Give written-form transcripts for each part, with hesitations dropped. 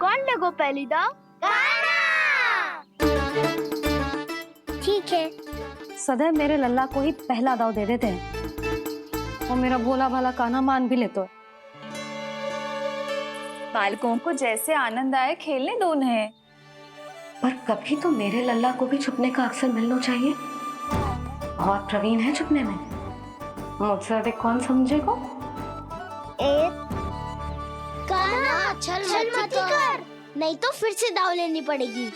कौन लगो पहली दाव? ठीक है। सदैव मेरे लल्ला को ही पहला दाव दे देते हैं और मेरा भोला भाला कान्हा मान भी लेते। बालकों को जैसे आनंद आए खेलने दो उन्हें। पर कभी तो मेरे लल्ला को भी छुपने का अवसर मिलना चाहिए। बहुत प्रवीण है छुपने में, मुझसे अधिक कौन समझेगा? कान्हा छल मत कर, नहीं तो फिर से दाव लेनी पड़ेगी।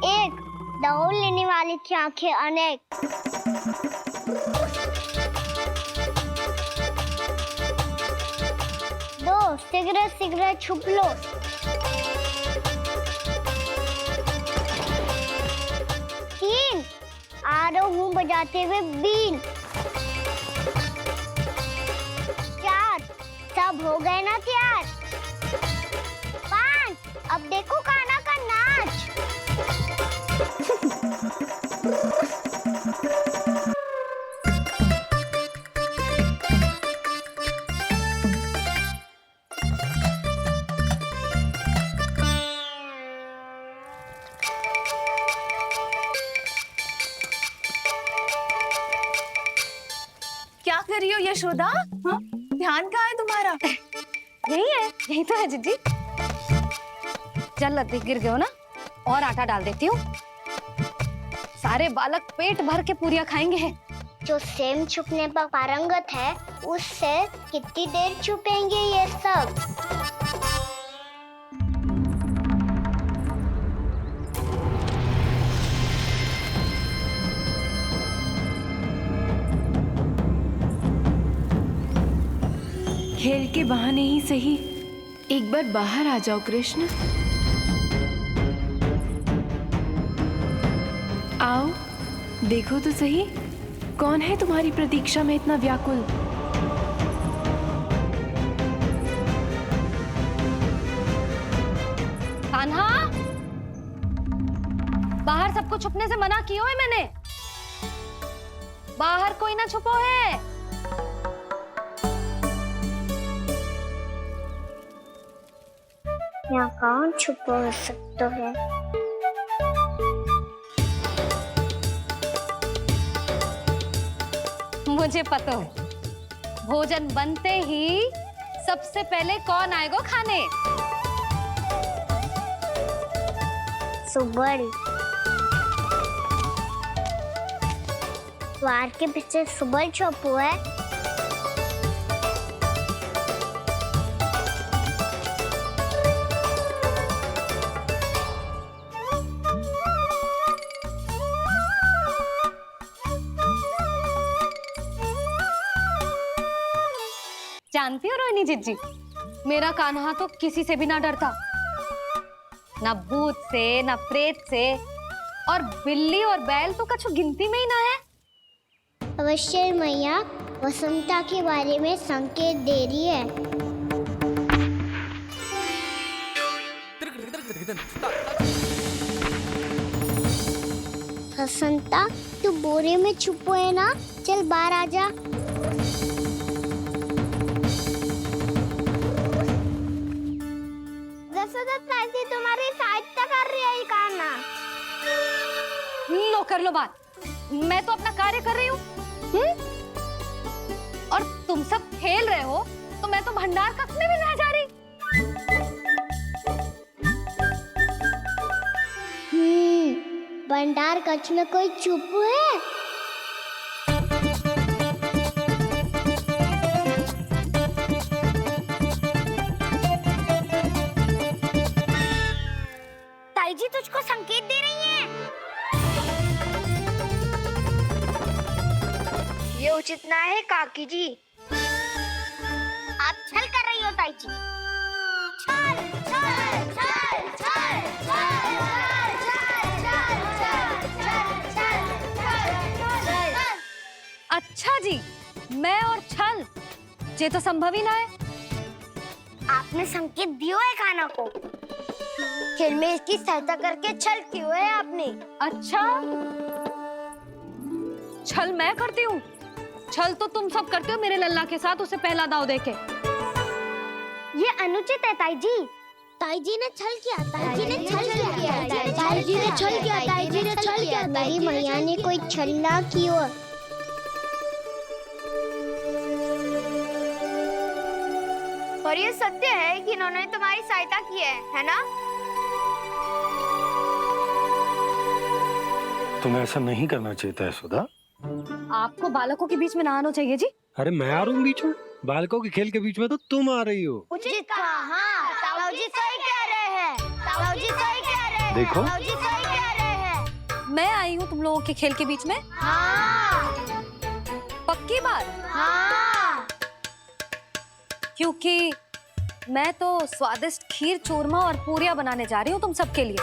एक दाव लेने वाले की आंखें अनेक। दो सिगरेट छुप लो। तीन आरो हूँ बजाते हुए बीन। चार सब हो गए ना तैयार। पांच अब देखो कान्हा का नाच। क्या कर रही हो यशोदा? हाँ? ध्यान कहाँ है तुम्हारा? यही है, यही तो है जीजी। चल लद्दी गिर गए हो ना, और आटा डाल देती हूँ। सारे बालक पेट भर के पूरियां खाएंगे। जो सेम छुपने पर पारंगत है, उससे कितनी देर छुपेंगे ये सब? खेल के बहाने ही सही एक बार बाहर आ जाओ कृष्ण। आओ देखो तो सही, कौन है तुम्हारी प्रतीक्षा में इतना व्याकुल? कान्हा, बाहर सबको छुपने से मना किया है मैंने। बाहर कोई ना छुपो है। यहाँ कौन छुपा हो सकता है? मुझे पता है, भोजन बनते ही सबसे पहले कौन आएगा खाने? सुबल। द्वार के पीछे सुबल छुपा है। जानती हो रोहिणी जीजी, मेरा कान्हा तो किसी से भी ना डरता, ना भूत से ना प्रेत से, और बिल्ली और बैल तो कछु गिनती में ही ना है। अवश्य मैया वसंता के बारे में संकेत दे रही है। वसंता तू बोरे में छुपो है ना, चल बाहर आ जा। तुम्हारी सहायता कर रही है कान्हा। लो कर लो बात, मैं तो अपना कार्य कर रही हूँ। और तुम सब खेल रहे हो तो मैं तो भंडार कक्ष में भी नहीं जा रही। भंडार कक्ष में कोई चुप है? ताई जी तुझको संकेत दे रही हैं। ये उचित ना है काकी जी। आप छल कर रही हो ताई जी। छल छल छल छल छल छल। अच्छा जी, मैं और छल ये तो संभव ही ना है। आपने संकेत दियो है कान्हा को, खेल में इसकी सहायता करके छल क्यों है आपने? अच्छा, छल मैं करती हूँ? छल तो तुम सब करते हो मेरे लल्ला के साथ, उसे पहला दाव देके। ये अनुचित है ताई जी। ताई जी ने छल किया, ताई जी ने छल किया, ताई जी ने छल किया, ताई जी ने छल किया। मेरी मैया ने कोई छल ना किया। और ये सत्य है कि इन्होंने तुम्हारी सहायता की है ना? तुम्हें ऐसा नहीं करना चाहिए था यशोदा। आपको बालकों के बीच में ना आना चाहिए जी। अरे मैं आ रहा हूँ बीच में? बालकों के खेल के बीच में तो तुम आ रही हो। उचित कहा, ताऊ जी सही कह रहे हैं, ताऊ जी सही कह रहे हैं, देखो। ताऊ जी सही कह रहे हैं। मैं आई हूँ तुम लोगों के खेल के बीच में। हाँ, पक्की बात? हाँ। क्योंकि मैं तो स्वादिष्ट खीर, चूरमा और पूरियां बनाने जा रही हूँ तुम सबके लिए,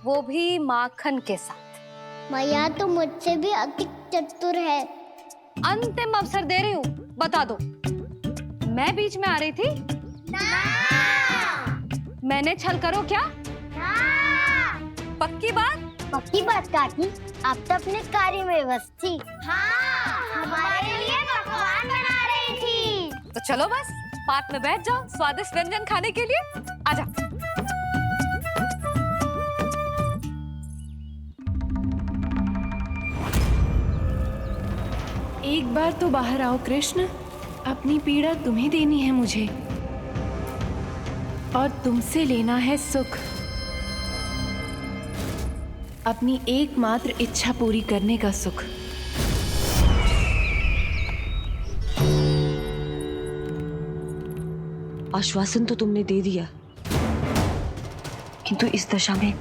वो भी माखन के साथ। मैया तो मुझसे भी अधिक चतुर है। अंतिम अवसर दे रही हूँ, बता दो, मैं बीच में आ रही थी? मैंने छल करो क्या? पक्की बात? पक्की बात काकी, आप तो अपने कार्य में व्यस्त थी। हाँ, हमारे लिए पकवान बना रही थी। तो चलो बस पार्क में बैठ जाओ स्वादिष्ट व्यंजन खाने के लिए। आजा। एक बार तो बाहर आओ कृष्ण, अपनी पीड़ा तुम्हें देनी है मुझे, और तुमसे लेना है सुख। अपनी एकमात्र इच्छा पूरी करने का सुख। आश्वासन तो तुमने दे दिया, किंतु इस दशा में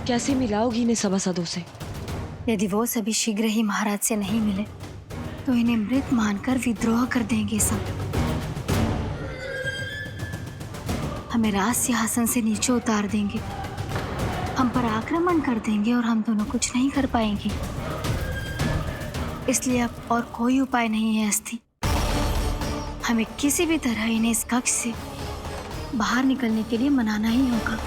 कैसे मिलाओगी इन्हें सभासदों से? यदि वो सभी शीघ्र ही महाराज से नहीं मिले तो इन्हें मृत मानकर विद्रोह कर देंगे सब। हमें राज सिंहासन से नीचे उतार देंगे, हम पर आक्रमण कर देंगे और हम दोनों कुछ नहीं कर पाएंगे। इसलिए अब और कोई उपाय नहीं है अस्थि। हमें किसी भी तरह इन्हें इस कक्ष से बाहर निकलने के लिए मनाना ही होगा।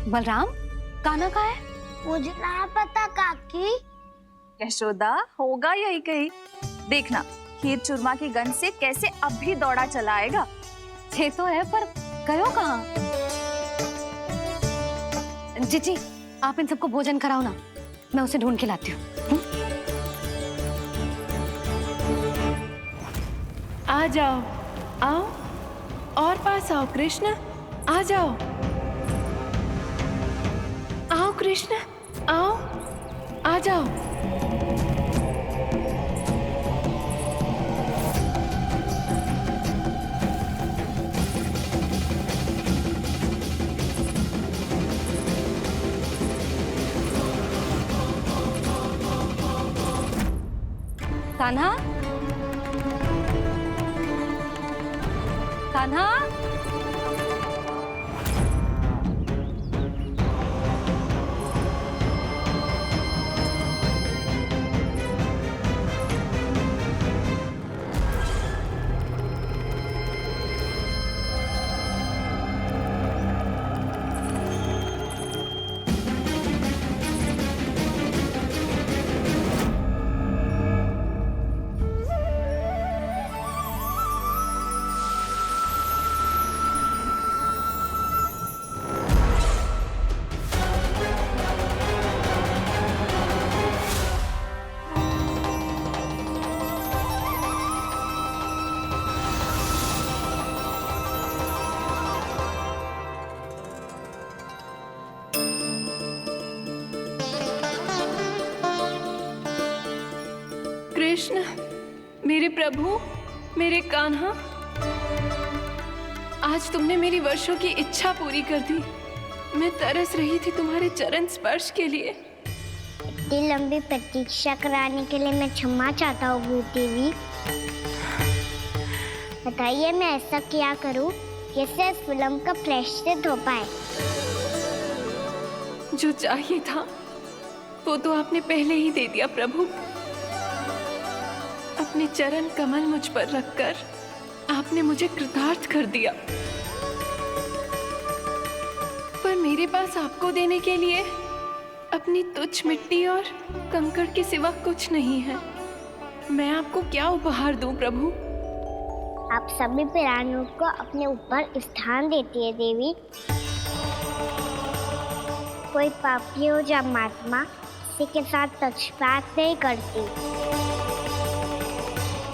बलराम, कान्हा कहाँ है? मुझे ना पता काकी। यशोदा, होगा यही कहीं। देखना खीर चूरमा की गंध से कैसे अब भी दौड़ा चला आएगा। छे तो है, पर गयो कहाँ? जीजी, आप इन सबको भोजन कराओ ना, मैं उसे ढूंढ के लाती हूँ। आ जाओ, आओ और पास आओ कृष्ण, आ जाओ। आओ कृष्ण, आओ, आ जाओ। कान्हा, कान्हा, कृष्ण, मेरे प्रभु, मेरे कान्हा, आज तुमने मेरी वर्षों की इच्छा पूरी कर दी। मैं तरस रही थी तुम्हारे चरण स्पर्श के लिए। इतनी लंबी प्रतीक्षा कराने के लिए मैं क्षमा चाहता हूँ भूत देवी। बताइए मैं ऐसा क्या करूँ जिससे इस फिल्म का प्रायश्चित हो पाए? जो चाहिए था वो तो आपने पहले ही दे दिया प्रभु। अपने चरण कमल मुझ पर रखकर आपने मुझे कृतार्थ कर दिया। पर मेरे पास आपको देने के लिए अपनी तुच्छ मिट्टी और कंकड़ के सिवा कुछ नहीं है। मैं आपको क्या उपहार दूं प्रभु? आप सभी प्राणियों को अपने ऊपर स्थान देती है देवी। कोई पापी हो या महात्मा किसी के साथ पक्षपात नहीं करती,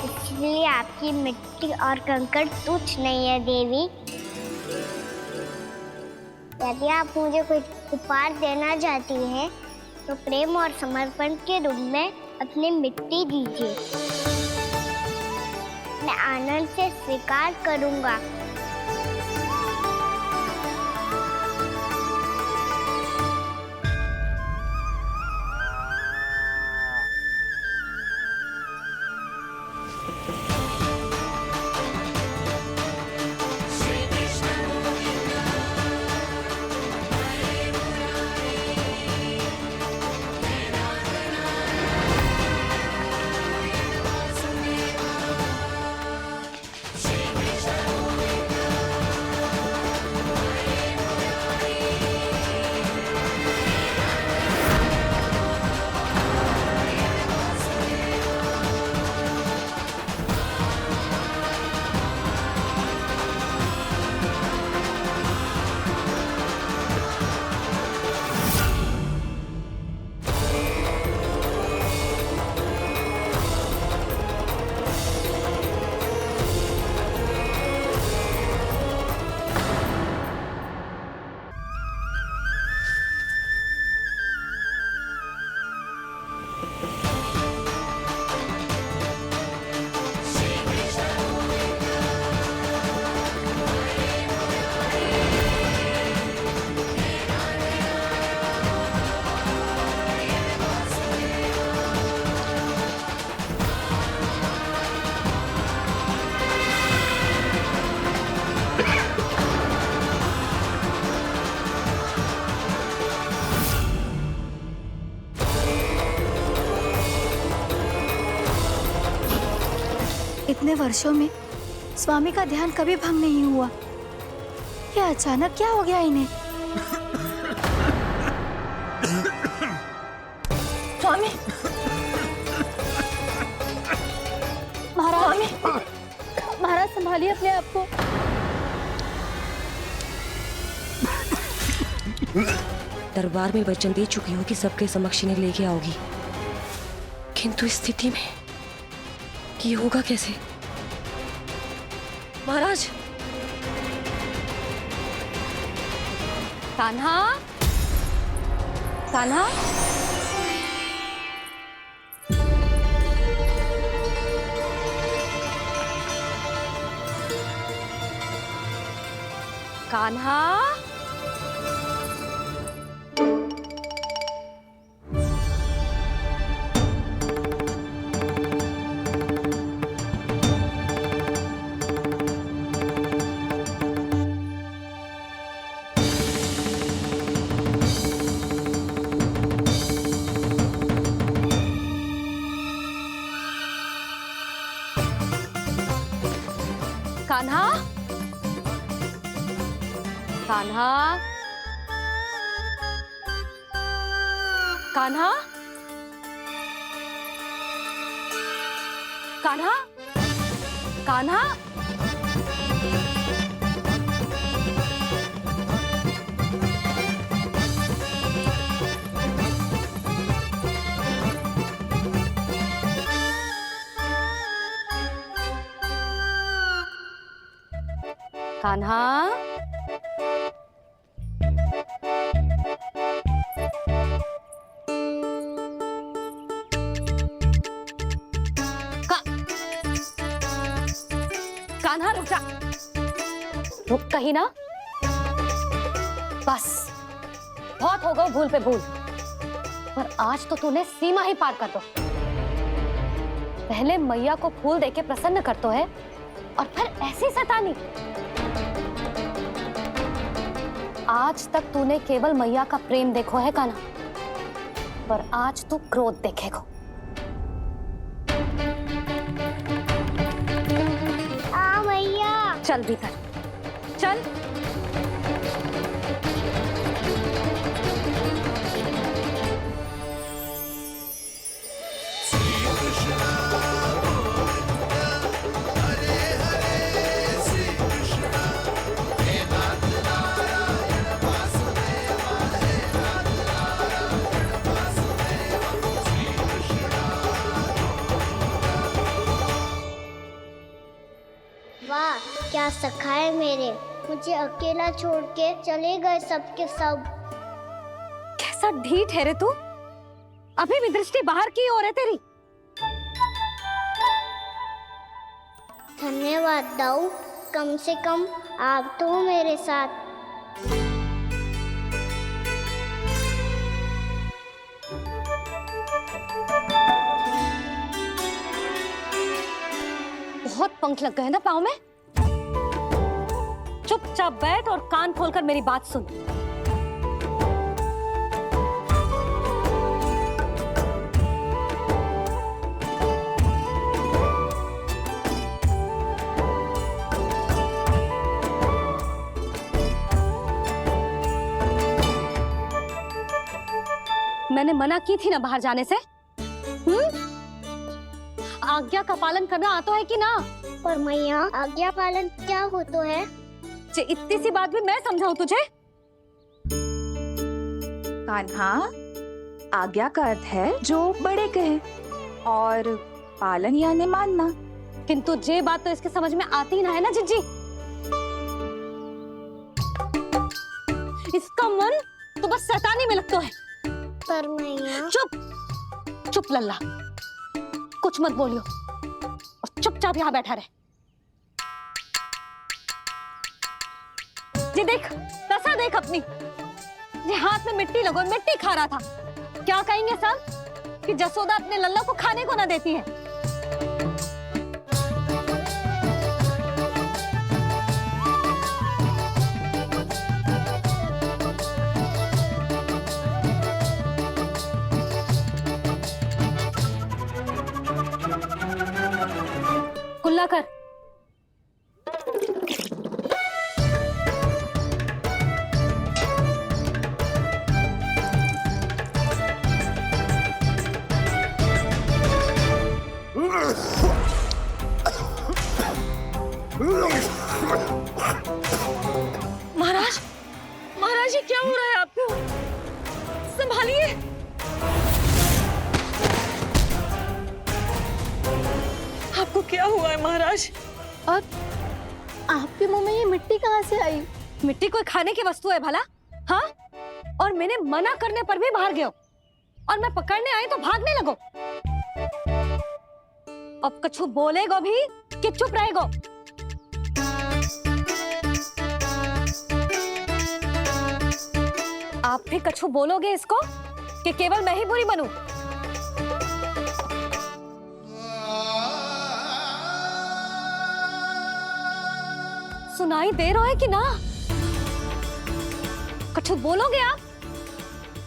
इसलिए आपकी मिट्टी और कंकड़ तुच्छ नहीं है देवी। यदि आप मुझे कोई उपहार देना चाहती हैं तो प्रेम और समर्पण के रूप में अपनी मिट्टी दीजिए, मैं आनंद से स्वीकार करूंगा। इतने वर्षों में स्वामी का ध्यान कभी भंग नहीं हुआ। ये अचानक क्या हो गया इन्हें? स्वामी, महाराज, महाराज संभालिए अपने आप को। दरबार में वचन दे चुकी हूँ कि सबके समक्ष इन्हें लेके आओगी, किंतु इस स्थिति में ये होगा कैसे? महाराज, कान्हा, कान्हा, कान्हा, कान्हा, कान्हा, कान्हा, कान्हा, कान्हा, कान्हा, कान्हा रुक जा, रुक कहीं ना। बस बहुत हो गया भूल पे भूल, पर आज तो तूने सीमा ही पार कर दो। पहले मैया को फूल देके प्रसन्न करतो है और फिर ऐसी सतानी। आज तक तूने केवल मैया का प्रेम देखो है कान्हा, पर आज तू क्रोध देखेगा। मैया, चल भीतर चल। सखा है मेरे, मुझे अकेला छोड़ के चले गए सबके सब। कैसा ढीठ है रे तू, अभी भी दृष्टि बाहर की ओर है तेरी। धन्यवाद दाऊ, कम से कम आप तो हो मेरे साथ। बहुत पंख लग गए ना पाँव में। चुपचाप बैठ और कान खोलकर मेरी बात सुन। मैंने मना की थी ना बाहर जाने से। आज्ञा का पालन करना आता है कि ना? पर मैया, आज्ञा पालन क्या होता है? इतनी सी बात भी मैं समझाऊं तुझे? कान्हा, आज्ञा का अर्थ है जो बड़े कहे, और पालन यानी मानना। किंतु ये बात तो इसके समझ में आती ही ना है ना जिज्जी। इसका मन तो बस शैतानी में लगता है। पर मैया। चुप चुप लल्ला, कुछ मत बोलियो और चुपचाप यहाँ बैठा रहे। ये देख, दशा देख अपनी। ये हाथ में मिट्टी लगो, मिट्टी खा रहा था। क्या कहेंगे सब कि जसोदा अपने लल्ला को खाने को ना देती है। कुल्ला कर। महाराज, महाराज, ये क्या हो रहा है आपको? संभालिए। आपको क्या हुआ है महाराज? और आपके मुंह में ये मिट्टी कहाँ से आई? मिट्टी कोई खाने की वस्तु है भला? हाँ? और मैंने मना करने पर भी बाहर गए और मैं पकड़ने आई तो भागने लगो। अब कछु बोलेगो भी कि चुप रहेगो? आप भी कछु बोलोगे इसको कि केवल मैं ही बुरी बनूं? सुनाई दे रहा है कि ना? कछु बोलोगे आप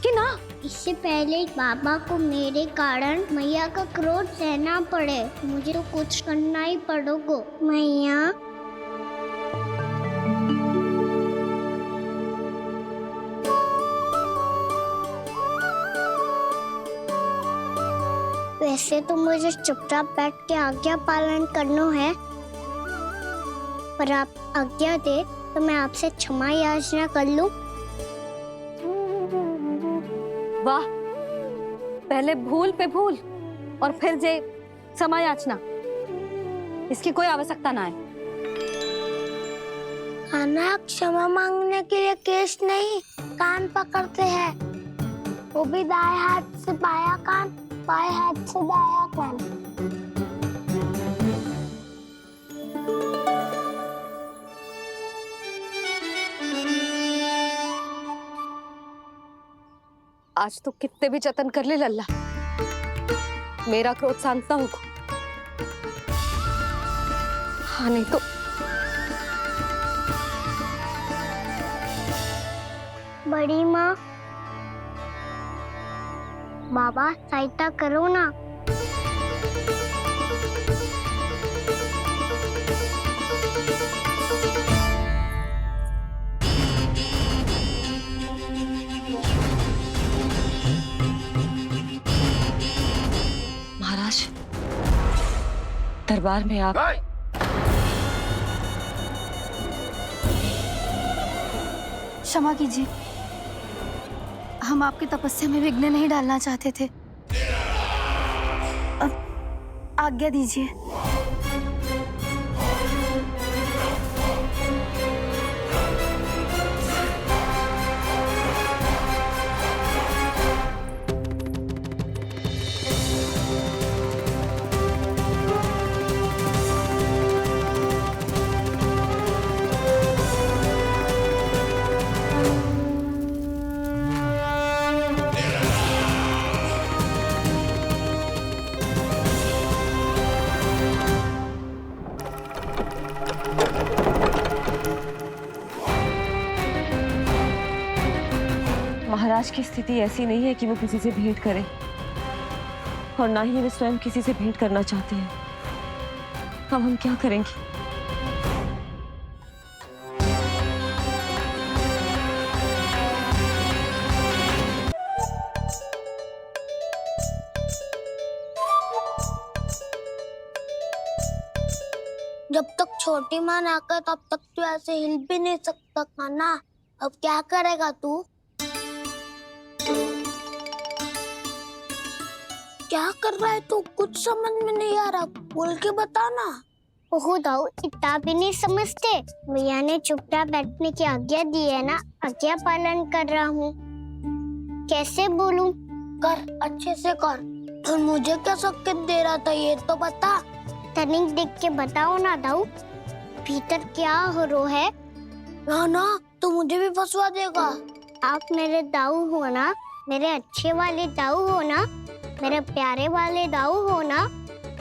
कि ना? इससे पहले बाबा को मेरे कारण मैया का क्रोध सहना पड़े, मुझे तो कुछ करना ही पड़ेगा। मैया, वैसे तो मुझे चुपचाप बैठ के आज्ञा पालन करना है, पर आप आज्ञा दे तो मैं आपसे क्षमा याचना कर लूं। वाह, पहले भूल पे भूल और फिर जे क्षमा याचना, इसकी कोई आवश्यकता ना है। खाना क्षमा मांगने के लिए केस नहीं, कान पकड़ते हैं, वो भी दाएं हाथ से बायां कान, बाएं हाथ से दायां कान। आज तो कितने भी जतन कर ले लल्ला, मेरा क्रोध शांत ना होगा। हाँ नहीं तो बड़ी माँ, बाबा सहायता करो ना। महाराज, दरबार में आप क्षमा कीजिए, हम आपकी तपस्या में विघ्न नहीं डालना चाहते थे। अब आज्ञा दीजिए। महाराज की स्थिति ऐसी नहीं है कि वो किसी से भेंट करें, और ना ही वे स्वयं किसी से भेंट करना चाहते हैं। अब हम क्या करेंगे? जब तक छोटी माँ ना कर तब तक तू ऐसे हिल भी नहीं सकता था ना। अब क्या करेगा तू? क्या कर रहा है तू? कुछ समझ में नहीं आ रहा, बोल के बता ना। ओहो दाऊ, इतना भी नहीं समझते। भैया ने चुपचाप बैठने की आज्ञा दी है ना, आज्ञा पालन कर रहा हूँ। कैसे बोलूं? कर, अच्छे से कर। और मुझे क्या संकेत दे रहा था ये तो बता। तनिक देख के बताओ ना दाऊ, भीतर क्या हो रहा है? ना ना, तू मुझे भी फंसवा देगा। आप मेरे दाऊ हो ना, मेरे अच्छे वाले दाऊ हो ना, मेरे प्यारे वाले दाऊ हो ना।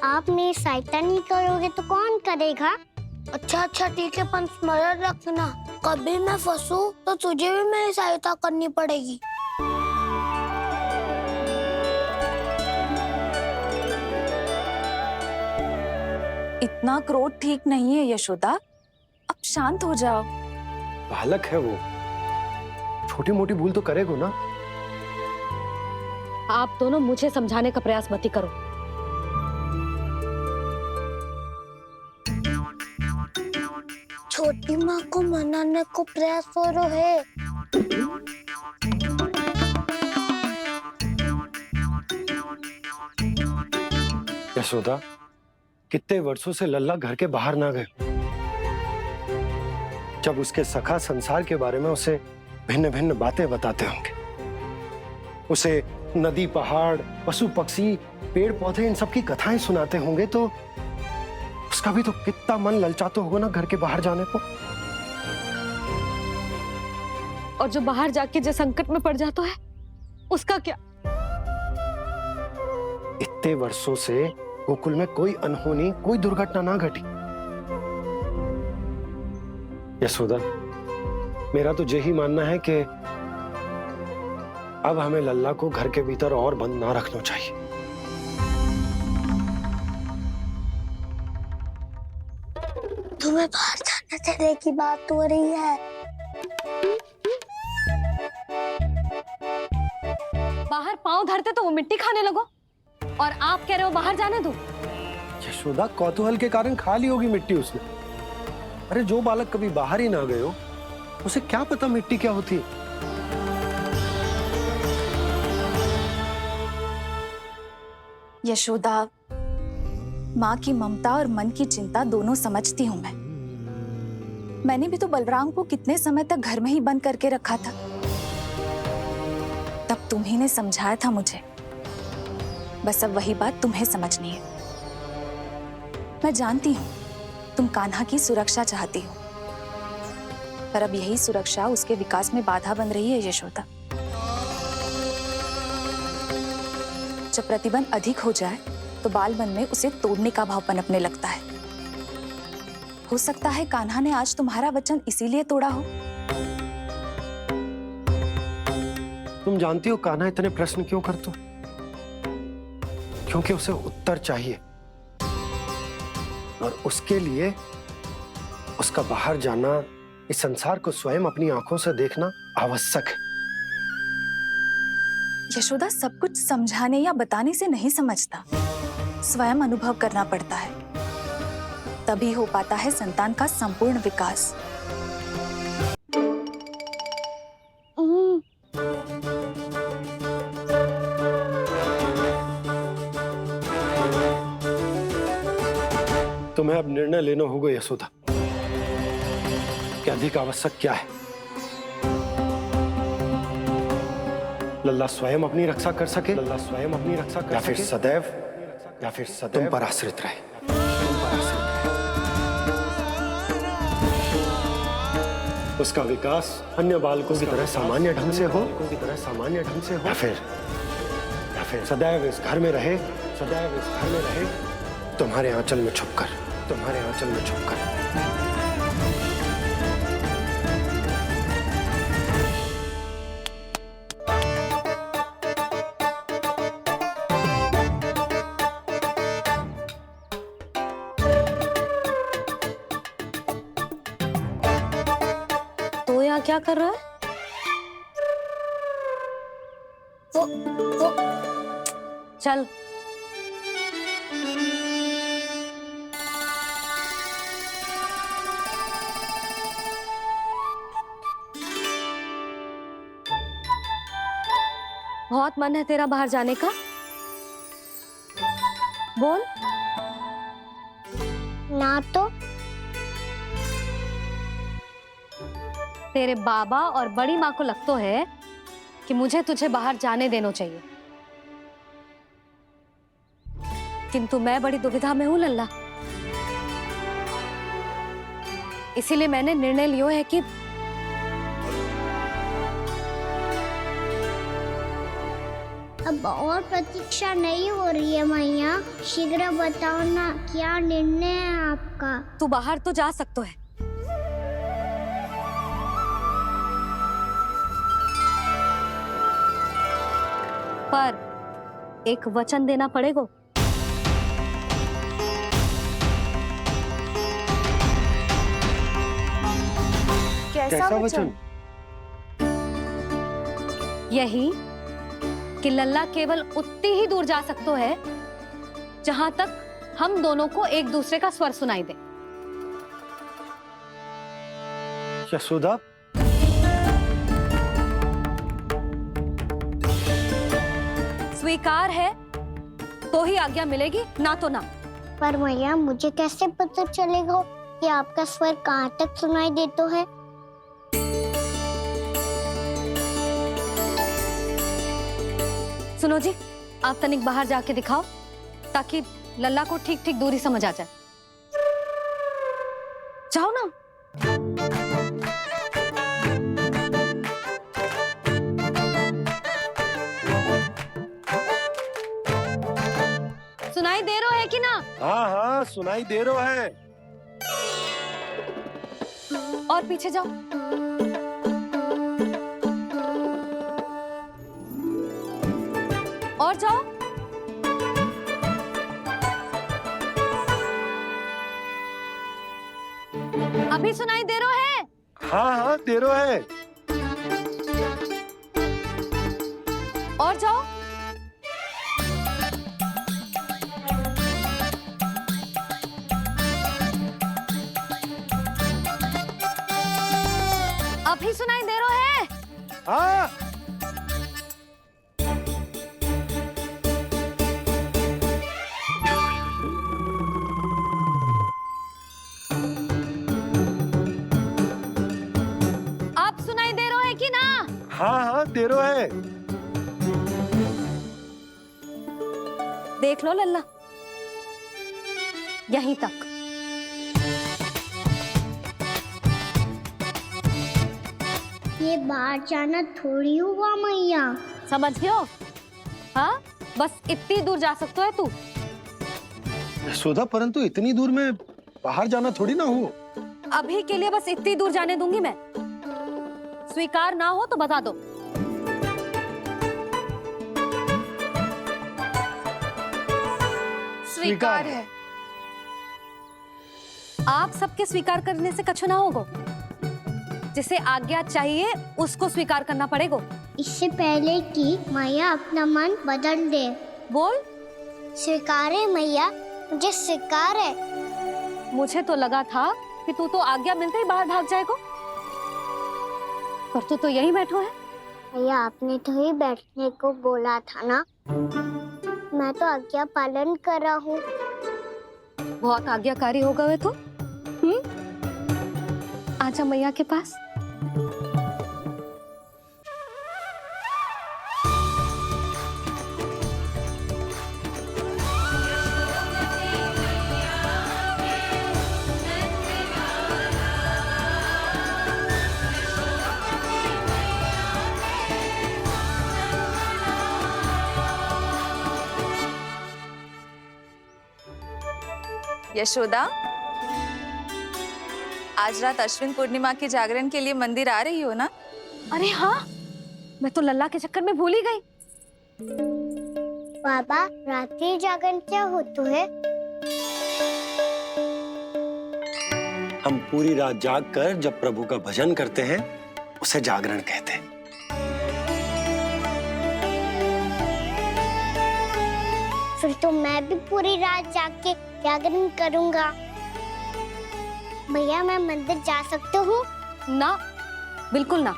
आप मेरी सहायता नहीं करोगे तो कौन करेगा? अच्छा अच्छा ठीक है, पर स्मरण रखना, कभी मैं फंसू तो तुझे भी मेरी सहायता करनी पड़ेगी। इतना क्रोध ठीक नहीं है यशोदा, अब शांत हो जाओ। बालक है वो, छोटी मोटी भूल तो करेगा ना। आप दोनों मुझे समझाने का प्रयास मत ही करो। छोटी माँ को मनाने को प्रयास हो रहा है। यशोदा, कितने वर्षों से लल्ला घर के बाहर ना गए। जब उसके सखा संसार के बारे में उसे भिन्न भिन्न बातें बताते होंगे, उसे नदी पहाड़ पशु पक्षी पेड़ पौधे इन सब की कथाएं सुनाते होंगे, तो उसका भी तो कितना मन ललचाता होगा ना घर के बाहर जाने को। और जो बाहर जाके जो संकट में पड़ जाता है उसका क्या? इतने वर्षों से गोकुल में कोई अनहोनी कोई दुर्घटना ना घटी। यशोदा, मेरा तो यही मानना है कि अब हमें लल्ला को घर के भीतर और बंद ना रखना चाहिए। तुम्हें बाहर जाने देने की बात हो रही है। बाहर पांव धरते तो वो मिट्टी खाने लगो, और आप कह रहे हो बाहर जाने दो। यशोदा, कौतूहल के कारण खा ली होगी मिट्टी उसने। अरे जो बालक कभी बाहर ही ना गए हो, उसे क्या पता मिट्टी क्या होती है। यशोदा, माँ की ममता और मन की चिंता दोनों समझती हूँ मैं। मैंने भी तो बलराम को कितने समय तक घर में ही बंद करके रखा था। तब तुम्ही ने समझाया था मुझे, बस अब वही बात तुम्हें समझनी है। मैं जानती हूँ तुम कान्हा की सुरक्षा चाहती हो, पर अब यही सुरक्षा उसके विकास में बाधा बन रही है यशोदा। जब प्रतिबंध अधिक हो जाए तो बाल मन में उसे तोड़ने का भाव पनपने लगता है। हो सकता है कान्हा ने आज तुम्हारा वचन इसीलिए तोड़ा हो। तुम जानती हो कान्हा इतने प्रश्न क्यों करता? क्योंकि उसे उत्तर चाहिए, और उसके लिए उसका बाहर जाना, इस संसार को स्वयं अपनी आंखों से देखना आवश्यक है। यशोदा, सब कुछ समझाने या बताने से नहीं समझता, स्वयं अनुभव करना पड़ता है, तभी हो पाता है संतान का संपूर्ण विकास। तुम्हें अब निर्णय लेना होगा यशोदा कि अधिक आवश्यक क्या है। लल्ला स्वयं अपनी रक्षा कर सके, लल्ला स्वयं अपनी रक्षा कर सके, या फिर सदैव तुम पर आश्रित रहे। उसका विकास अन्य बालकों की तरह सामान्य ढंग से हो, या फिर सदैव इस घर में रहे, तुम्हारे आंचल में छुपकर। यहाँ क्या कर रहा है? वो चल। बहुत मन है तेरा बाहर जाने का? बोल। ना तो तेरे बाबा और बड़ी माँ को लगता है कि मुझे तुझे बाहर जाने देना चाहिए, किंतु मैं बड़ी दुविधा में हूं लल्ला। इसीलिए मैंने निर्णय लिया है कि अब और प्रतीक्षा नहीं हो रही है मैया। शीघ्र बताओ ना, क्या निर्णय है आपका? तू बाहर तो जा सकता है, पर एक वचन देना पड़ेगा। कैसा वचन? यही कि लल्ला केवल उतनी ही दूर जा सकता है जहां तक हम दोनों को एक दूसरे का स्वर सुनाई दे। यशोदा, स्वीकार है तो ही आज्ञा मिलेगी, ना तो ना। पर मैया मुझे कैसे पता चलेगा कि आपका स्वर कहाँ तक सुनाई देता है? सुनो जी, आप तनिक बाहर जाके दिखाओ ताकि लल्ला को ठीक ठीक दूरी समझ आ जाए। जाओ ना। सुनाई दे रहा है कि ना? हाँ हाँ सुनाई दे रहा है। और पीछे जाओ। और जाओ। अभी सुनाई दे रहा है? हाँ हाँ दे रहा है। और जाओ। अभी सुनाई दे रहा है? हाँ। आप सुनाई दे रहा है कि ना? हाँ हाँ दे रहा है। देख लो लल्ला, यहीं तक। ये बाहर जाना थोड़ी हुआ मैया। समझ गयो? हाँ, बस इतनी दूर जा सकता है तू। यशोदा, परंतु इतनी दूर में बाहर जाना थोड़ी ना हो। अभी के लिए बस इतनी दूर जाने दूंगी मैं। स्वीकार ना हो तो बता दो। स्वीकार है। आप सबके स्वीकार करने से कछु ना होगा। जिसे आज्ञा चाहिए उसको स्वीकार करना पड़ेगा। इससे पहले कि मैया अपना मन बदल दे। बोल। स्वीकार है मैया, मुझे स्वीकार है। मुझे तो लगा था कि तू तो आज्ञा मिलते ही बाहर भाग जाएगा, पर तू तो यहीं बैठो है। मैया आपने तो ही बैठने को बोला था ना, मैं तो आज्ञा पालन कर रहा हूँ। बहुत आज्ञाकारी हो गए तो। आजा मैया के पास। यशोदा, आज रात अश्विन पूर्णिमा की जागरण के लिए मंदिर आ रही हो ना? अरे हाँ, मैं तो लल्ला के चक्कर में भूल ही गई। बाबा, रात्रि जागरण क्या होता है? हम पूरी रात जाग कर जब प्रभु का भजन करते हैं उसे जागरण कहते हैं। फिर तो मैं भी पूरी रात जाग के जागरण करूंगा। भैया मैं मंदिर जा सकती हूँ? ना, बिल्कुल ना।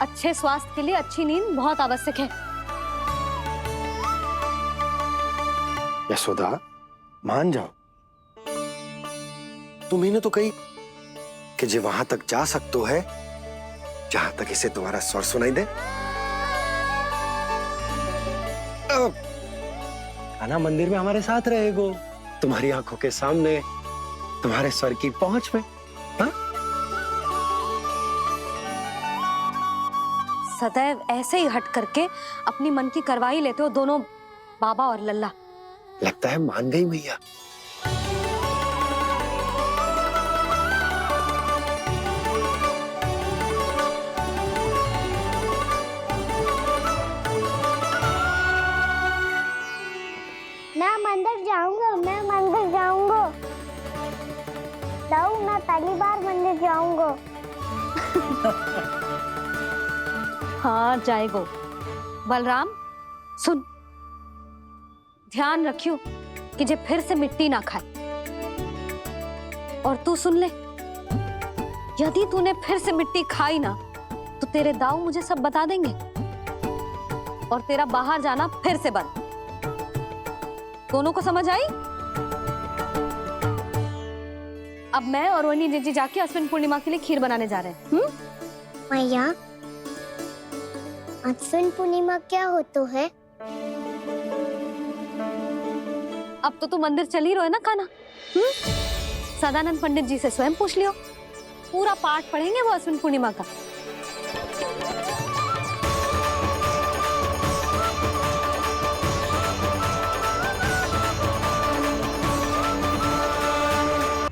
अच्छे स्वास्थ्य के लिए अच्छी नींद बहुत आवश्यक है। यशोदा, मान जाओ। तुम्ही ने तो कही कि जे वहां तक जा सकते है जहां तक इसे तुम्हारा स्वर सुनाई दे। कान्हा मंदिर में हमारे साथ रहेगो, तुम्हारी आंखों के सामने, तुम्हारे स्वर की पहुंच में। हाँ? सदैव ऐसे ही हट करके अपनी मन की करवाई लेते हो दोनों बाबा और लल्ला। लगता है मान गई मैया। मैं मंदिर जाऊंगा, मैं मंदिर जाऊंगा। दाऊ, मैं पहली बार मंदिर जाऊंगा। हाँ जाएगो। बलराम सुन, ध्यान रखियो कि जे फिर से मिट्टी ना खाए। और तू सुन ले, यदि तूने फिर से मिट्टी खाई ना तो तेरे दाऊ मुझे सब बता देंगे और तेरा बाहर जाना फिर से बंद। दोनों को समझ आई? अब मैं और रोहिणी जीजी जाके अश्विन पूर्णिमा के लिए खीर बनाने जा रहे हैं। मैया, अश्विन पूर्णिमा क्या होता है? अब तो तू मंदिर चल ही रहो है ना कान्हा? सदानंद पंडित जी से स्वयं पूछ लियो, पूरा पाठ पढ़ेंगे वो अश्विन पूर्णिमा का।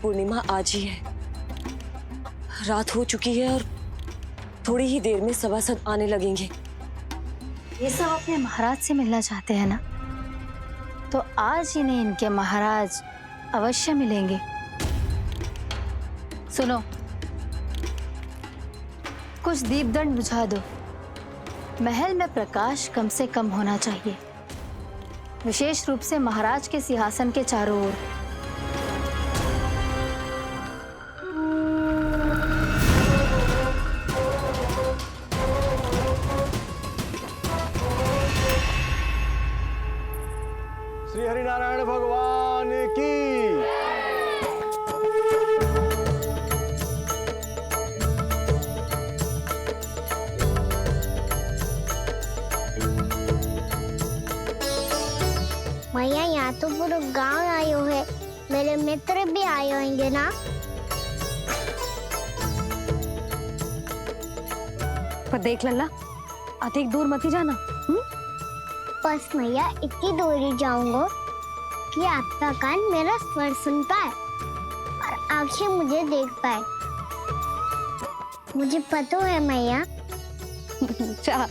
पूर्णिमा आज ही है, रात हो चुकी है और थोड़ी ही देर में सभासद आने लगेंगे। ये सब अपने महाराज से मिलना चाहते हैं ना, तो आज इन्हें इनके महाराज अवश्य मिलेंगे। सुनो, कुछ दीपदंड बुझा दो। महल में प्रकाश कम से कम होना चाहिए, विशेष रूप से महाराज के सिंहासन के चारों ओर। श्री हरिनारायण भगवान की। मैया, यहाँ तो पूरा गांव आयो है, मेरे मित्र भी आए होंगे ना? पर देख लल्ला, अधिक दूर मत ही जाना। बस मैया इतनी दूर ही जाऊंगा कि आपका कान मेरा स्वर सुन पाए और आंखें मुझे देख पाए। मुझे पता है मैया। अच्छा,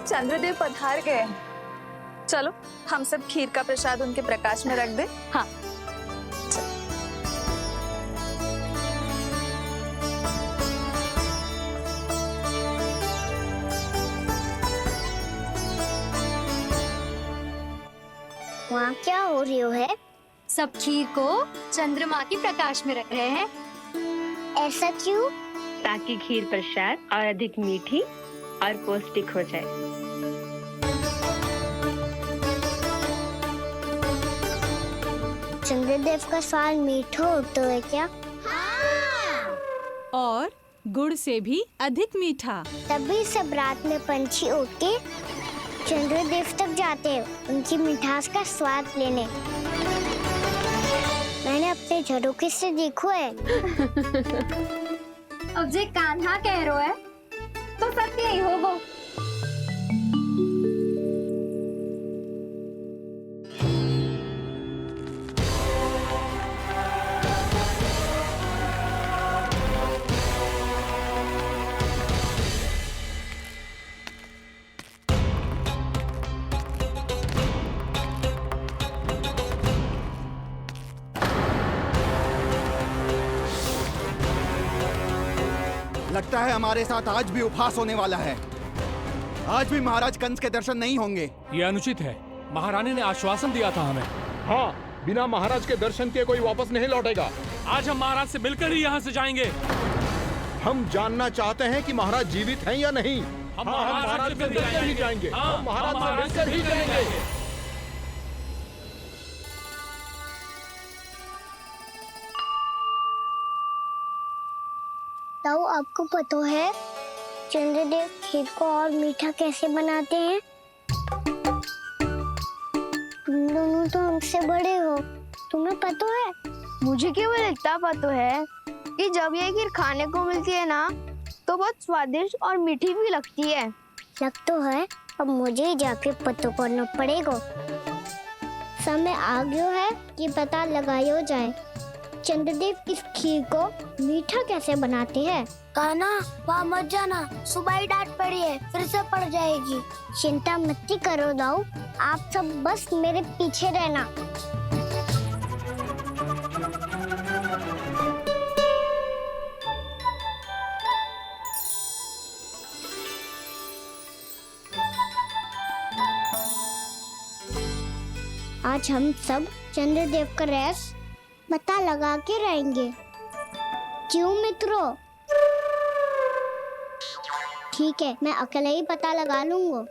चंद्रदेव पधार गए हैं। चलो हम सब खीर का प्रसाद उनके प्रकाश में रख दें। हाँ। वहाँ क्या हो रही है? सब खीर को चंद्रमा की प्रकाश में रख रहे हैं। ऐसा क्यों? ताकि खीर प्रसाद और अधिक मीठी और पौष्टिक हो जाए। चंद्रदेव का स्वाद मीठा होता है क्या? और गुड़ से भी अधिक मीठा। तभी सब रात में पंछी उड़ के चंद्रदेव तक जाते हैं उनकी मिठास का स्वाद लेने। मैंने अपने झरोखे से देखो है। अब जे कान्हा कह रो है तो सत्य ही हो वो। लगता है हमारे साथ आज भी उपहास होने वाला है। आज भी महाराज कंस के दर्शन नहीं होंगे। ये अनुचित है। महारानी ने आश्वासन दिया था हमें। हाँ, बिना महाराज के दर्शन के कोई वापस नहीं लौटेगा। आज हम महाराज से मिलकर ही यहाँ से जाएंगे। हम जानना चाहते हैं कि महाराज जीवित हैं या नहीं। हम महाराज से मिलकर ही जाएंगे। हम महाराज से मिलकर ही जाएंगे। ताऊ, आपको पता है चंद्रदेव खीर को और मीठा कैसे बनाते हैं? तुम दोनों तो हमसे बड़े हो, तुम्हें पता है? मुझे केवल इतना पता है कि जब ये खीर खाने को मिलती है ना तो बहुत स्वादिष्ट और मीठी भी लगती है। लग तो है, अब मुझे ही जाके पता करना पड़ेगा। समय आ गया है कि पता लगाया जाए चंद्रदेव इस खीर को मीठा कैसे बनाते हैं। कान्हा, वहाँ मत जाना, सुबह ही डांट पड़ी है, फिर से पड़ जाएगी। चिंता मत करो दाऊ, आप सब बस मेरे पीछे रहना। आज हम सब चंद्रदेव का रहस्य पता लगा के रहेंगे। क्यों मित्रों? ठीक है, मैं अकेले ही पता लगा लूंगा।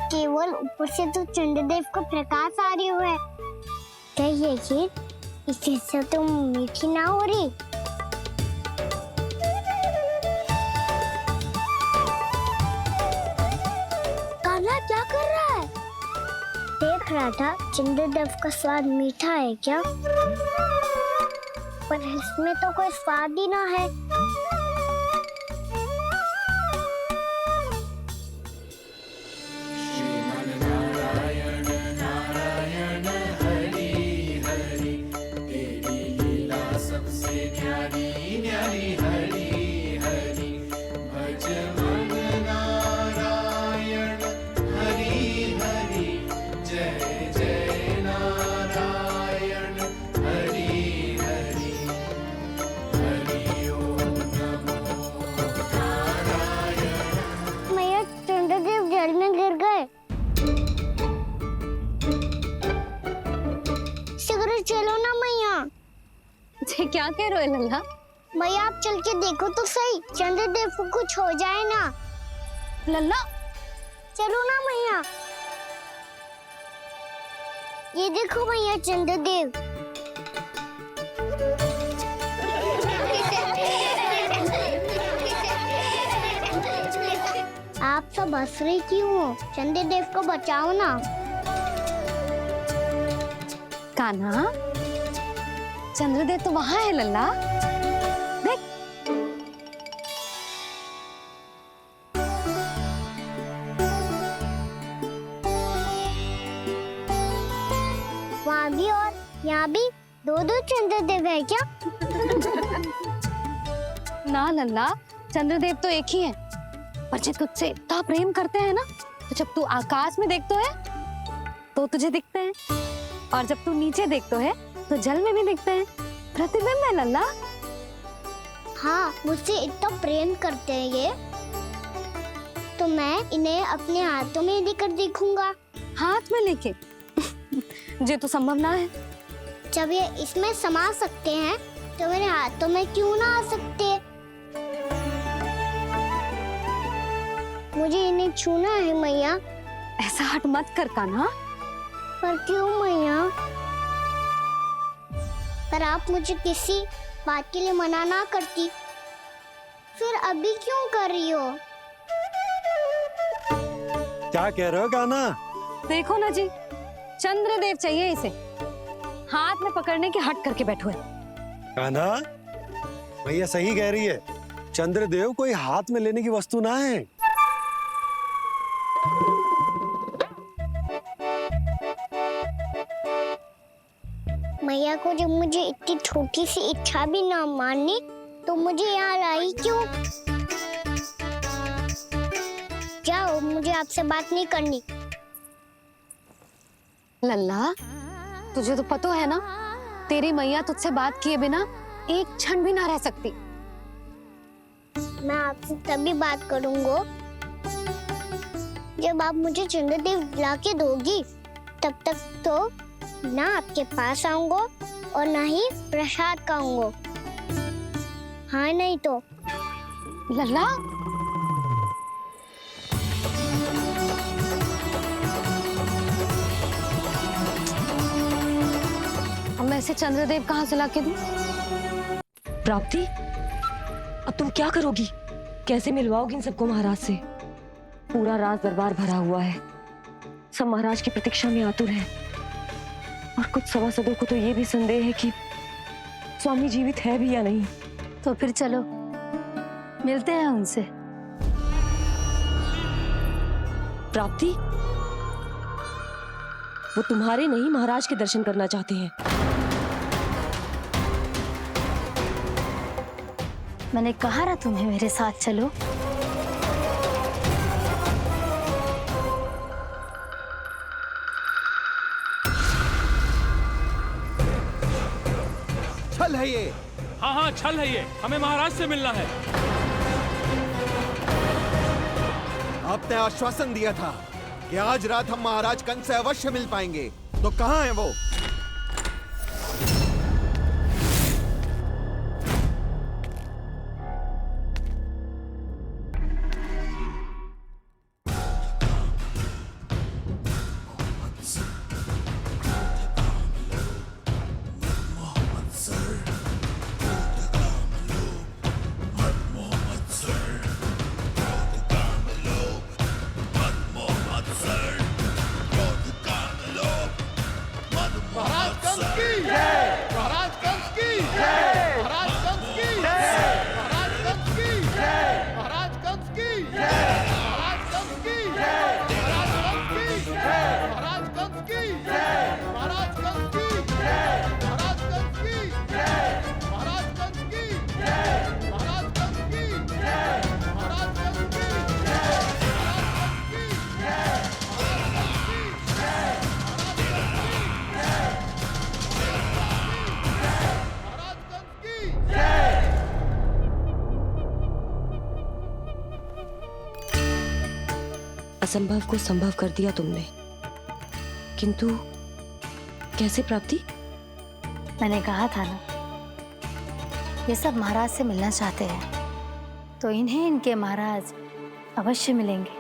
केवल ऊपर से तो चंद्रदेव को प्रकाश आ रही है। क्या ये खीर इससे तो मीठी ना हो रही? क्या कर रहा है? देख रहा था चंद्रदेव का स्वाद मीठा है क्या, पर इसमें तो कोई स्वाद ही ना है। चलो ना मैया। क्या कह रहे हो लल्ला? मैया, आप चल के देखो तो सही, चंद्रदेव को कुछ हो जाए ना। लल्ला, चलो ना मैया। ये देखो मैया, चंद्रदेव। आप सब हंस रही क्यों हो? चंद्रदेव को बचाओ ना। कान्हा, चंद्रदेव तो वहां है लल्ला, देख। वहाँ भी और यहाँ भी दो चंद्रदेव है क्या? ना लल्ला, चंद्रदेव तो एक ही है, पर जब तुझसे इतना प्रेम करते हैं ना, तो जब तू आकाश में देखतो है तो तुझे दिखते हैं, और जब तू नीचे देखतो है तो जल में भी दिखते हैं। प्रतिबिंब है लल्ला। हाँ, मुझसे इतना प्रेम करते हैं ये। तो मैं इन्हें अपने हाथों में लेकर देखूंगा। हाथ में लेके ये तो संभव ना है। जब ये इसमें समा सकते हैं तो मेरे हाथों में क्यों ना आ सकते? मुझे इन्हें छूना है मैया। ऐसा हट मत कर कान्हा। पर क्यों मैया? पर आप मुझे किसी बात के लिए मना ना करती, फिर अभी क्यों कर रही हो? क्या कह रहे हो कान्हा? देखो ना जी, चंद्रदेव चाहिए इसे। हाथ में पकड़ने की हट करके बैठो है। कान्हा, भैया सही कह रही है। चंद्रदेव कोई हाथ में लेने की वस्तु ना है। मैया को जब मुझे इतनी छोटी सी इच्छा भी ना माननी तो मुझे यहाँ लाई क्यों? जाओ, मुझे आपसे बात नहीं करनी। लल्ला, तुझे तो पता है ना, तेरी मैया तुझसे बात किए बिना एक क्षण भी ना रह सकती। मैं आपसे तभी बात करूंगा जब आप मुझे चंद्रदेव ला के दोगी। तब तक तो ना आपके पास आऊंगा और ना ही प्रसाद खाऊंगा। हाँ नहीं तो? लल्ला, अब मैं इसे चंद्रदेव कहाँ से लाके दूं? प्राप्ति, अब तुम क्या करोगी? कैसे मिलवाओगी इन सबको महाराज से? पूरा राज दरबार भरा हुआ है, सब महाराज की प्रतीक्षा में आतुर हैं। और कुछ सभासदों को तो ये भी संदेह है कि स्वामी जीवित है भी या नहीं। तो फिर चलो मिलते हैं उनसे। प्राप्ति, वो तुम्हारे नहीं महाराज के दर्शन करना चाहते हैं। मैंने कहा ना तुम्हें मेरे साथ चलो। छल है ये। हाँ हाँ, छल है ये। हमें महाराज से मिलना है। आपने आश्वासन दिया था कि आज रात हम महाराज कंस से अवश्य मिल पाएंगे, तो कहाँ है वो? असंभव को संभव कर दिया तुमने, किंतु कैसे प्राप्ति? मैंने कहा था ना, ये सब महाराज से मिलना चाहते हैं, तो इन्हें इनके महाराज अवश्य मिलेंगे।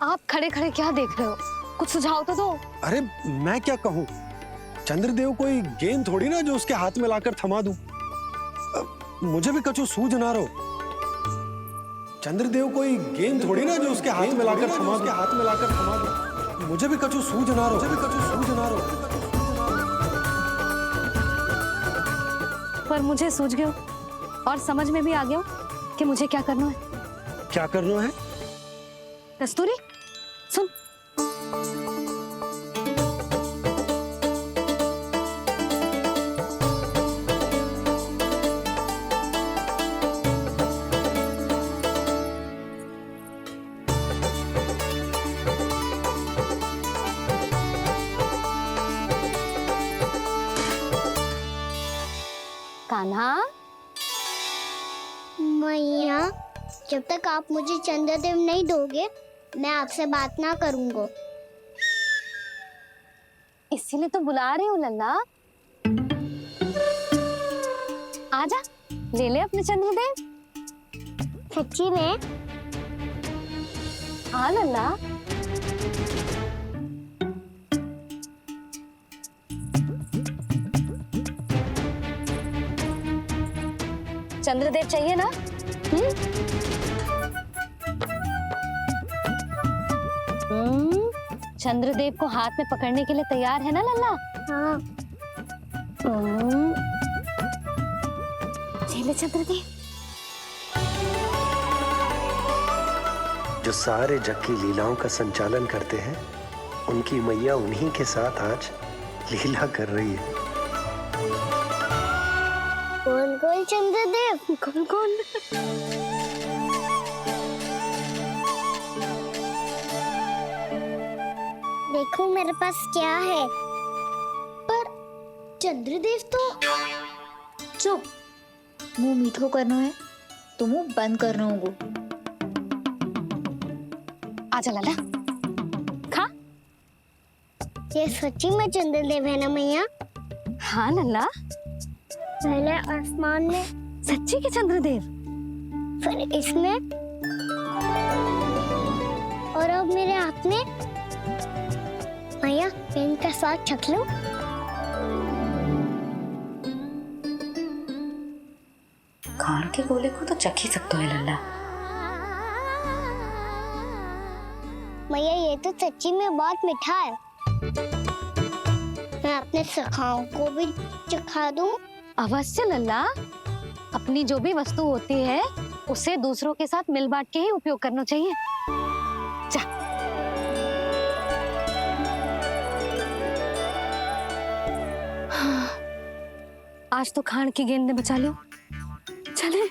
आप खड़े खड़े क्या देख रहे हो? कुछ सुझाव तो दो। अरे मैं क्या कहूँ, चंद्रदेव कोई गेंद थोड़ी ना जो उसके हाथ में लाकर थमा दूं। मुझे भी कछु सूझ ना रो। चंद्रदेव कोई गेंद थोड़ी ना जो उसके हाथ में लाकर थमा दूं। मुझे भी कछु सूझ ना रो। पर मुझे सूझ गयो और समझ में भी आ गया कि मुझे क्या करना है। क्या करना है? कस्तूरी, सुन। हाँ मैया, जब तक आप मुझे चंद्रदेव नहीं दोगे, मैं आपसे बात ना करूंगा। इसीलिए तो बुला रही हूँ लल्ला। आजा, ले ले अपने चंद्रदेव। सच्ची में? हाँ लल्ला। चंद्रदेव चाहिए ना? चंद्रदेव को हाथ में पकड़ने के लिए तैयार है ना लल्ला? हाँ। ले चंद्रदेव। जो सारे जग की लीलाओं का संचालन करते हैं, उनकी मैया उन्हीं के साथ आज लीला कर रही है। कौन कौन चंद्रदेव? कौन कौन? देखो मेरे पास क्या है। पर चंद्रदेव तो चुप, मुंह मीठो करना है तो मुंह बंद करना होगा। आजा लल्ला, खा। ये सच्ची में चंद्रदेव है ना मैया? हाँ लल्ला, पहले आसमान में, सच्ची के चंद्रदेव। फिर इसमें, और अब मेरे हाथ में। मैया, इनका साथ चख लो। खान के गोले को तो चख ही सकते है लल्ला। मैया, ये तो सच्ची में बहुत मीठा है। मैं अपने सखाओं को भी चखा दूं? अवश्य लल्ला, अपनी जो भी वस्तु होती है उसे दूसरों के साथ मिल बांट के ही उपयोग करना चाहिए। जा। आज तो खान की गेंद ने बचा लो। चले।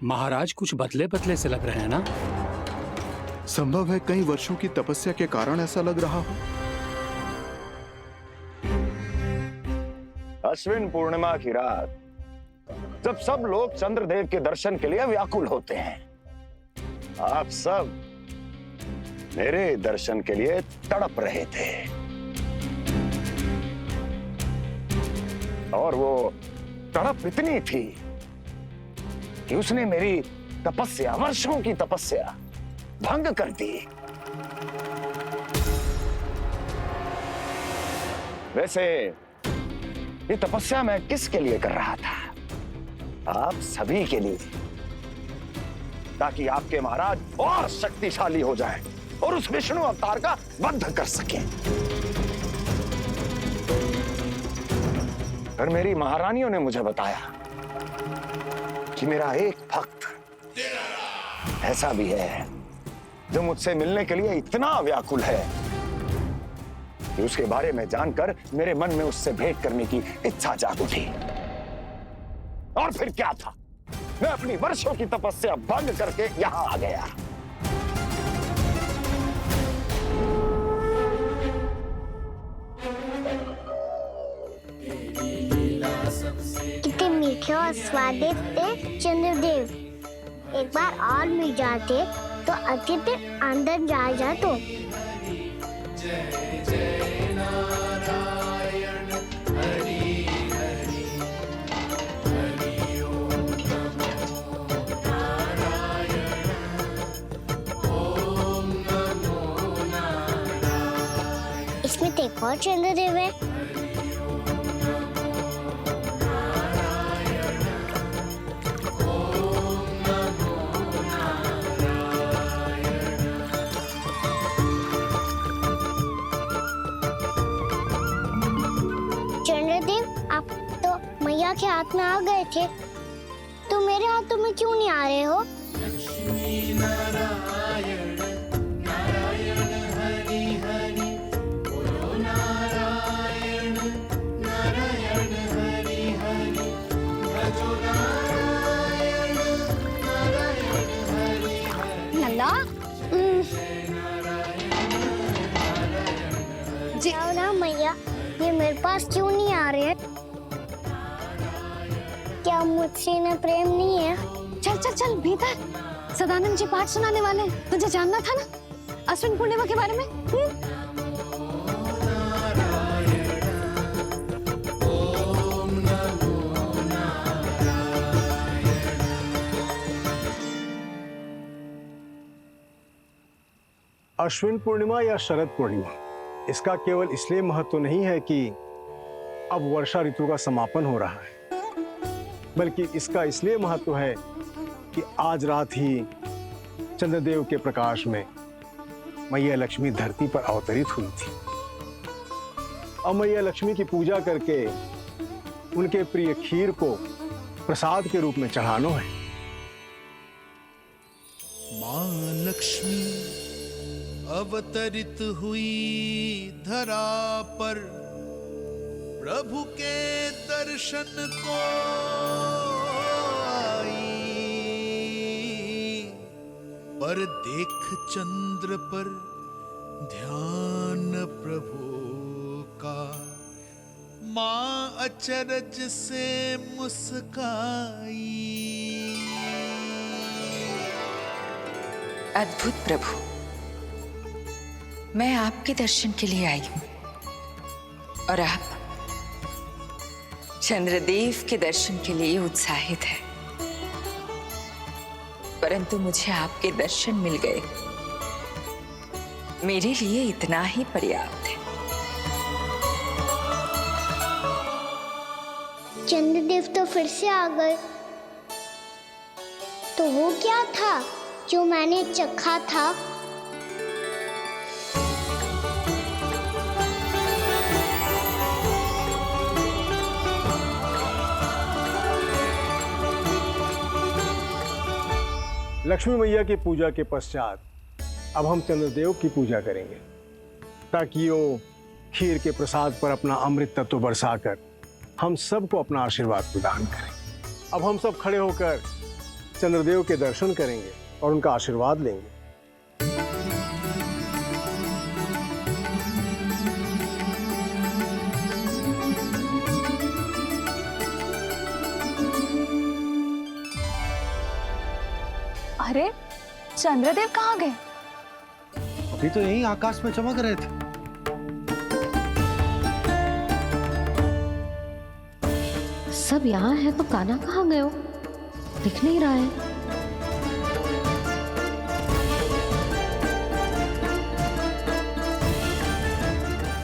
महाराज कुछ बदले बदले से लग रहे हैं ना? संभव है कई वर्षों की तपस्या के कारण ऐसा लग रहा हो। अश्विन पूर्णिमा की रात, जब सब लोग चंद्रदेव के दर्शन के लिए व्याकुल होते हैं, आप सब मेरे दर्शन के लिए तड़प रहे थे। और वो तड़प इतनी थी कि उसने मेरी तपस्या, वर्षों की तपस्या भंग कर दी। वैसे ये तपस्या मैं किसके लिए कर रहा था? आप सभी के लिए, ताकि आपके महाराज और शक्तिशाली हो जाएं और उस विष्णु अवतार का वध कर सकें। और मेरी महारानियों ने मुझे बताया कि मेरा एक भक्त ऐसा भी है जो मुझसे मिलने के लिए इतना व्याकुल है कि उसके बारे में जानकर मेरे मन में उससे भेंट करने की इच्छा जाग उठी। और फिर क्या था, मैं अपनी वर्षों की तपस्या भंग करके यहां आ गया। कितने मीठे और स्वादिष्ट थे चंद्रदेव। एक बार और मिल जाते तो अच्छे से अंदर जा तो। इसमें तो एक और चंद्रदेव है। चंद्रदेव, आप तो मैया के हाथ में आ गए थे, तो मेरे हाथों में क्यों नहीं आ रहे हो? लल्ला जाओ ना मैया, ये मेरे पास क्यों नहीं आ रहे हैं? क्या मुझसे इन्हें प्रेम नहीं है? चल चल चल भीतर, सदानंद जी पाठ सुनाने वाले हैं। तुझे जानना था ना अश्विन पूर्णिमा के बारे में? अश्विन पूर्णिमा या शरद पूर्णिमा, इसका केवल इसलिए महत्व नहीं है कि अब वर्षा ऋतु का समापन हो रहा है, बल्कि इसका इसलिए महत्व है कि आज रात ही चंद्रदेव के प्रकाश में मैया लक्ष्मी धरती पर अवतरित हुई थी। अब मैया लक्ष्मी की पूजा करके उनके प्रिय खीर को प्रसाद के रूप में चढ़ाना है। मां लक्ष्मी अवतरित हुई धरा पर, प्रभु के दर्शन को आई, पर देख चंद्र पर ध्यान प्रभु का, मां अचरज से मुस्काई। अद्भुत प्रभु, मैं आपके दर्शन के लिए आई हूं और आप चंद्रदेव के दर्शन के लिए उत्साहित है, परंतु मुझे आपके दर्शन मिल गए, मेरे लिए इतना ही पर्याप्त है। चंद्रदेव तो फिर से आ गए, तो वो क्या था जो मैंने चखा था? लक्ष्मी मैया की पूजा के पश्चात अब हम चंद्रदेव की पूजा करेंगे, ताकि वो खीर के प्रसाद पर अपना अमृत तत्व बरसाकर हम सबको अपना आशीर्वाद प्रदान करें। अब हम सब खड़े होकर चंद्रदेव के दर्शन करेंगे और उनका आशीर्वाद लेंगे। अरे चंद्रदेव कहाँ गए? अभी तो यहीं आकाश में चमक रहे थे। सब यहाँ है तो कान्हा कहाँ गए हो? दिख नहीं रहा है।